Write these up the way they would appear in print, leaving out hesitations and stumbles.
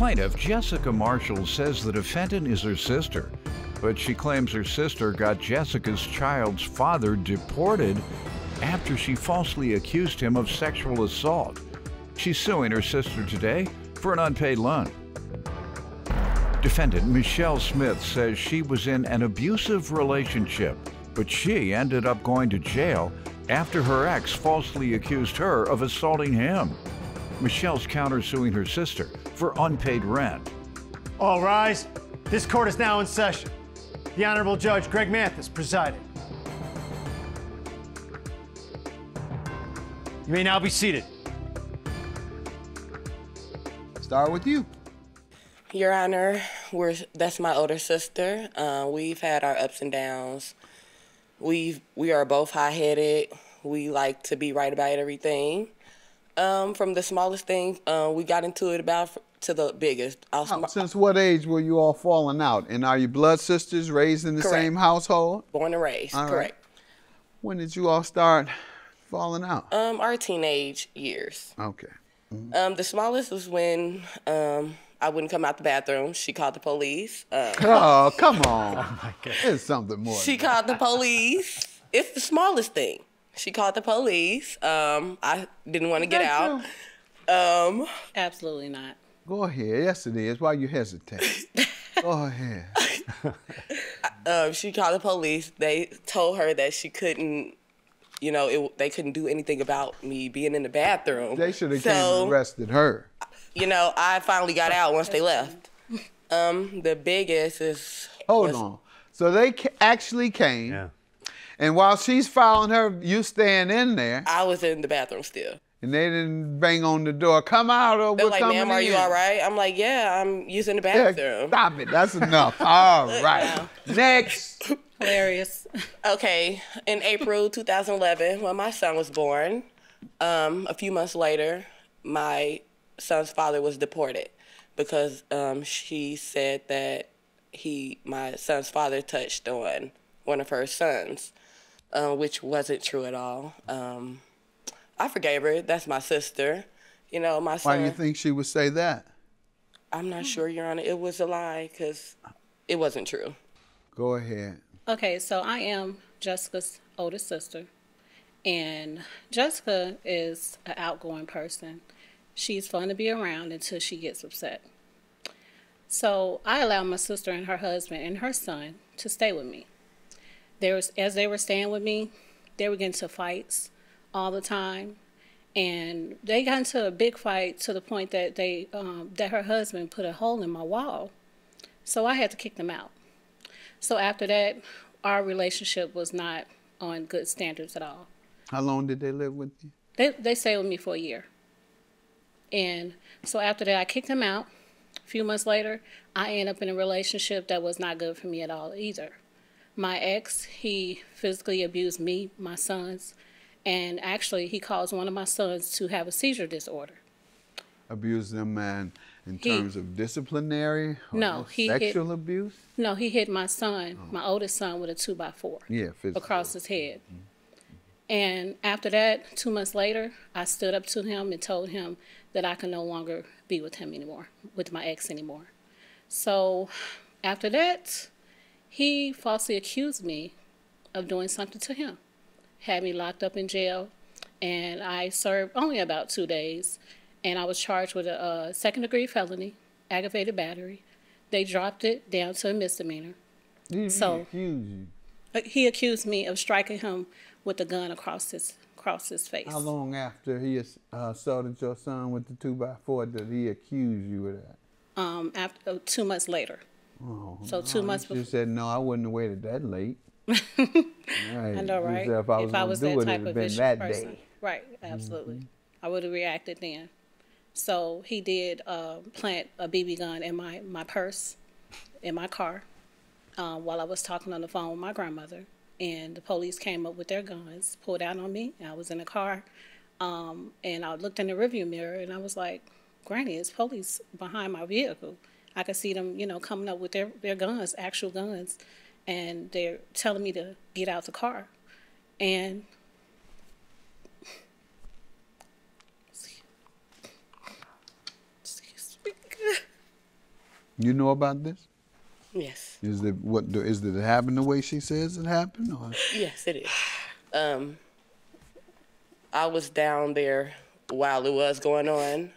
Plaintiff Jessica Marshall says the defendant is her sister, but she claims her sister got Jessica's child's father deported after she falsely accused him of sexual assault. She's suing her sister today for an unpaid loan. Defendant Michelle Smith says she was in an abusive relationship, but she ended up going to jail after her ex falsely accused her of assaulting him. Michelle's countersuing her sister for unpaid rent. All rise. This court is now in session. The Honorable Judge Greg Mathis presiding. You may now be seated. Start with you. Your Honor, that's my older sister. We've had our ups and downs. We are both high-headed. We like to be right about everything. From the smallest thing, we got into it to the biggest. Since what age were you all falling out? And are you blood sisters raised in the Correct. same household? Born and raised, all correct. Right. When did you all start falling out? Our teenage years. Okay. The smallest was when I wouldn't come out the bathroom. She called the police. Oh, come on. Oh my God. It's something more. She called the police. It's the smallest thing. She called the police. I didn't want to get out. Absolutely not. Go ahead. Yes, it is. Why you hesitate? Go ahead. She called the police. They told her that she couldn't, they couldn't do anything about me being in the bathroom. They should have came and arrested her. I finally got out once they left. The biggest is... Hold on. So they actually came. Yeah. And while she's filing her, you staying in there. I was in the bathroom still. And they didn't bang on the door, come out or They're we're like, coming ma'am, are you all right? I'm like, yeah, I'm using the bathroom. Yeah, stop it, that's enough. All right, next. Hilarious. Okay, in April 2011, when my son was born, a few months later, my son's father was deported because she said that my son's father touched on one of her sons, which wasn't true at all. I forgave her. That's my sister. My son. Why do you think she would say that? I'm not sure, Your Honor. It was a lie because it wasn't true. Go ahead. Okay, so I am Jessica's older sister, and Jessica is an outgoing person. She's fun to be around until she gets upset. So I allowed my sister and her husband and her son to stay with me. As they were staying with me, they were getting into fights all the time, and they got into a big fight to the point that that her husband put a hole in my wall, so I had to kick them out. So after that, our relationship was not on good standards at all. How long did they live with you? They stayed with me for a year, and so after that, I kicked them out. A few months later, I ended up in a relationship that was not good for me at all either. My ex, he physically abused me, my sons, and actually he caused one of my sons to have a seizure disorder. Abuse them, man, in terms of disciplinary or sexual abuse? No, he hit my son, my oldest son, with a 2x4 across his head. And after that, 2 months later, I stood up to him and told him that I could no longer be with him anymore, with my ex anymore. So after that, he falsely accused me of doing something to him. Had me locked up in jail, and I served only about 2 days, and I was charged with a second-degree felony, aggravated battery. They dropped it down to a misdemeanor. He accused me of striking him with a gun across his face. How long after he assaulted your son with the 2x4 did he accuse you of that? After 2 months later. Oh, so 2 months before. You said, no, I wouldn't have waited that late. Right. I know, right? If I was that type of vicious person. Right, absolutely. I would have reacted then. So he did plant a BB gun in my purse, in my car, while I was talking on the phone with my grandmother. And the police came up with their guns, pulled out on me. I was in the car, and I looked in the rearview mirror, and I was like, Granny, it's police behind my vehicle. I could see them, coming up with their guns, actual guns, and they're telling me to get out the car. And excuse me. You know about this? Yes. Is it happen the way she says it happened? Or? Yes, it is. I was down there while it was going on.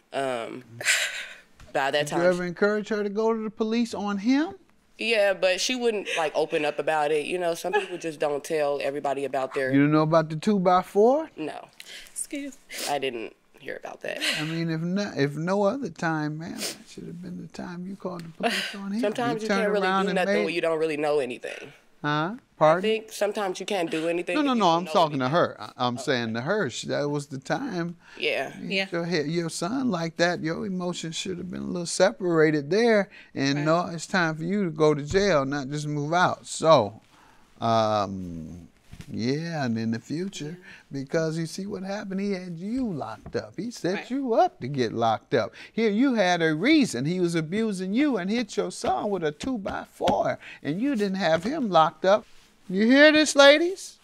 By that time, Did you ever encourage her to go to the police on him? Yeah, but she wouldn't like open up about it. You know, some people just don't tell everybody about their. You didn't know about the 2x4? No. Excuse me. I didn't hear about that. I mean, if no other time, man, that should have been the time you called the police on him. Sometimes you can't really do nothing when you don't really know anything. Huh? Pardon? I think sometimes you can't do anything. No, I'm talking to her. I'm saying to her, that was the time. Yeah. Your son like that, your emotions should have been a little separated there. And no, it's time for you to go to jail, not just move out. So, yeah, and in the future, because you see what happened, he had you locked up. He set you up to get locked up. Here, you had a reason. He was abusing you and hit your son with a 2x4, and you didn't have him locked up. You hear this, ladies?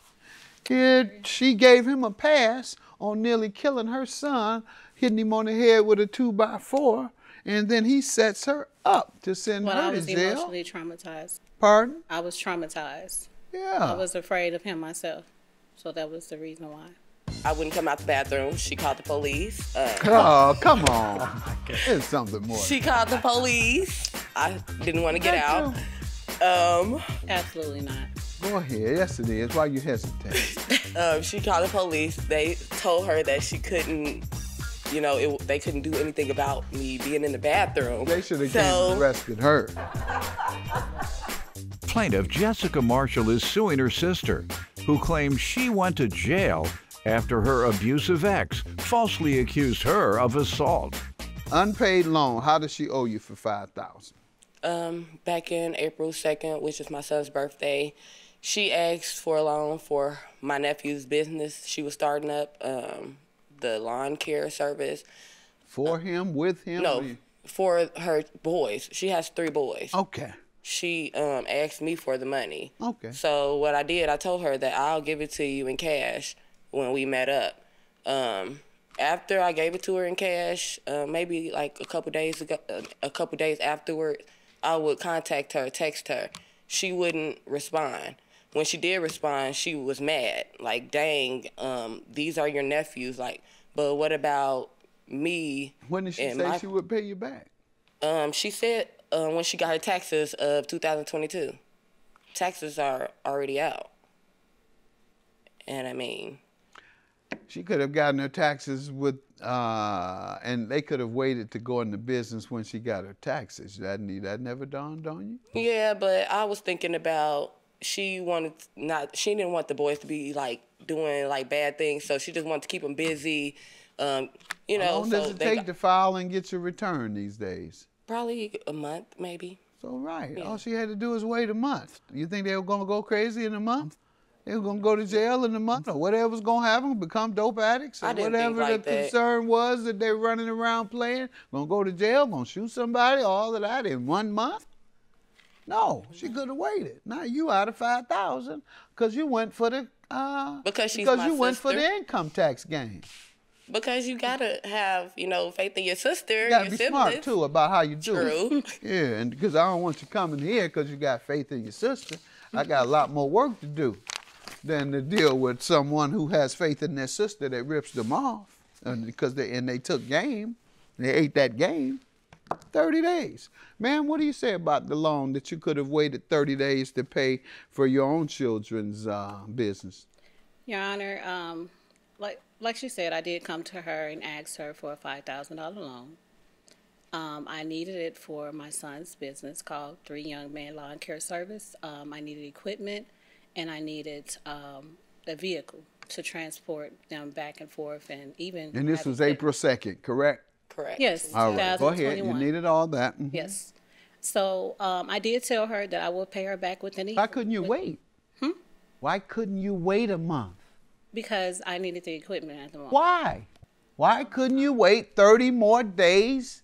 Here, she gave him a pass on nearly killing her son, hitting him on the head with a 2x4, and then he sets her up to send her to jail. I was emotionally traumatized. Pardon? I was traumatized. Yeah. I was afraid of him myself, so that was the reason why. I wouldn't come out the bathroom. She called the police. Oh, come on. There's something more. She called the police. I didn't want to get out. Absolutely not. Go ahead. Yes, it is. Why you hesitate? She called the police. They told her that she couldn't, they couldn't do anything about me being in the bathroom. They should have came and arrested her. Plaintiff Jessica Marshall is suing her sister, who claims she went to jail after her abusive ex falsely accused her of assault. Unpaid loan. How does she owe you for $5,000? Back in April 2nd, which is my son's birthday, she asked for a loan for my nephew's business. She was starting up the lawn care service. For him? With him? No, for her boys. She has 3 boys. Okay. She asked me for the money. Okay. So what I did, I told her that I'll give it to you in cash when we met up. After I gave it to her in cash, maybe like a couple days afterward, I would contact her, text her. She wouldn't respond. When she did respond, she was mad. Like, dang, these are your nephews. Like, but what about me? When did she say she would pay you back? She said when she got her taxes of 2022. Taxes are already out. And I mean, she could have gotten her taxes with, and they could have waited to go into business when she got her taxes. That never dawned on you? Yeah, but I was thinking about she didn't want the boys to be like doing like bad things, so she just wanted to keep them busy. How long does it take to file and get your return these days? Probably a month, maybe. So right, Yeah. all she had to do was wait a month. You think they were gonna go crazy in a month? They were going to go to jail in a month, or whatever's going to happen, become dope addicts, or I didn't think whatever like the that. concern was that they're running around playing, going to go to jail, going to shoot somebody, all of that in 1 month? No, she could have waited. Now you out of $5,000 because you went for the went for the income tax game. Because you gotta have, faith in your sister. You gotta your be siblings. smart too about how you do it. True. Yeah, and because I don't want you coming here because you got faith in your sister. I got a lot more work to do than to deal with someone who has faith in their sister that rips them off, because they took game, they ate that game. 30 days. Man, what do you say about the loan that you could have waited 30 days to pay for your own children's business? Your Honor, like she said, I did come to her and ask her for a $5,000 loan. I needed it for my son's business called 3 Young Men Lawn Care Service. I needed equipment, and I needed a vehicle to transport them back and forth, and even. And this was April 2nd, correct? Correct. Yes. All right, go ahead. You needed all that. Mm-hmm. Yes. So I did tell her that I would pay her back within a year. Why couldn't you wait? Why couldn't you wait a month? Because I needed the equipment at the moment. Why? Why couldn't you wait 30 more days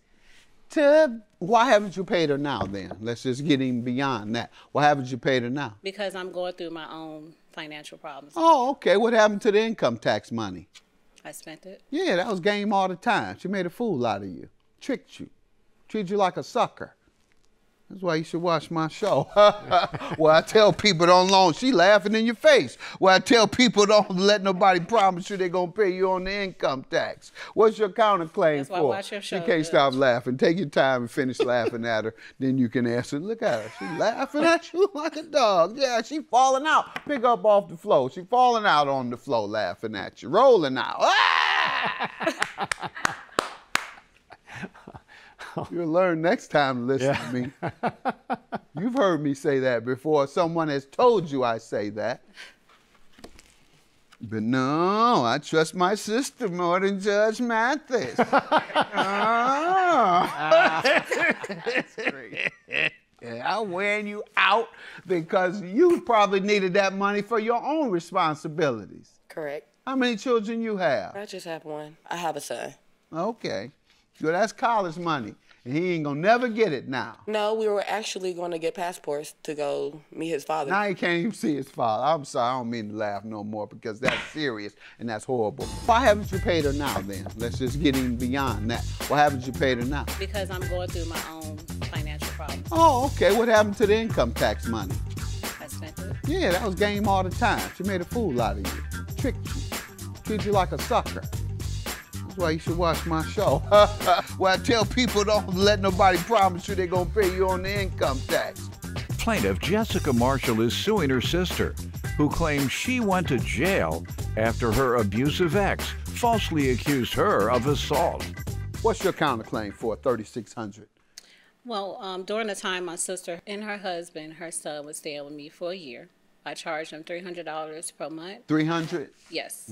why haven't you paid her now then? Let's just get even beyond that. Why haven't you paid her now? Because I'm going through my own financial problems. Oh, okay. What happened to the income tax money? I spent it. Yeah, that was game all the time. She made a fool out of you, tricked you, treated you like a sucker. That's why you should watch my show. Well, I tell people don't loan. She laughing in your face. Well, I tell people don't let nobody promise you they're going to pay you on the income tax. What's your counterclaim That's why I for? watch your show, She can't Judge. stop laughing. Take your time and finish laughing at her. Then you can answer. Look at her. She laughing at you like a dog. Yeah, she falling out. Pick up off the floor. She falling out on the floor laughing at you. Rolling out. Ah! You'll learn next time to listen to me. You've heard me say that before. Someone has told you I say that. But no, I trust my sister more than Judge Mathis. I'm wearing you out because you probably needed that money for your own responsibilities. Correct. How many children you have? I just have one. I have a son. Okay. Well, that's college money. And he ain't gonna never get it now. No, we were actually going to get passports to go meet his father. Now he can't even see his father. I'm sorry, I don't mean to laugh no more because that's serious and that's horrible. Why haven't you paid her now then? Let's just get in beyond that. Why haven't you paid her now? Because I'm going through my own financial problems. Oh, okay. What happened to the income tax money? I spent it. Yeah, that was game all the time. She made a fool out of you. Tricked you. Treated you like a sucker. That's why you should watch my show. Well, I tell people don't let nobody promise you they're gonna pay you on the income tax. Plaintiff Jessica Marshall is suing her sister, who claims she went to jail after her abusive ex falsely accused her of assault. What's your counterclaim for $3,600? Well, during the time my sister and her husband, her son, was staying with me for a year, I charged them $300 per month. $300? Yes.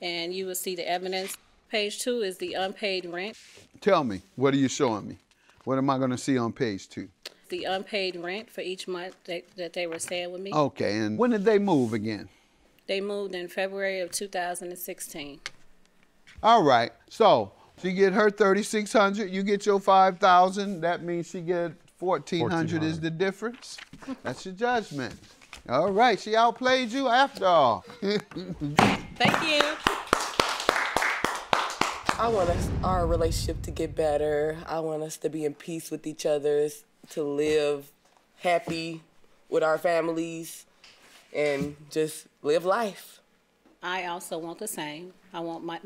And you will see the evidence. Page 2 is the unpaid rent. Tell me, what are you showing me? What am I going to see on page 2? The unpaid rent for each month that they were staying with me. Okay, and when did they move again? They moved in February of 2016. All right, so she get her $3,600, you get your $5,000. That means she get $1,400 is the difference. That's your judgment. All right, she outplayed you after all. Thank you. I want our relationship to get better. I want us to be in peace with each other, to live happy with our families, and just live life. I also want the same. I want my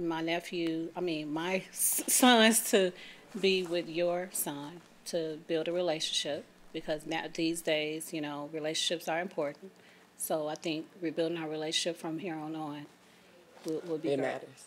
sons to be with your son, to build a relationship, because now these days, you know, relationships are important. So I think rebuilding our relationship from here on will be great. It matters.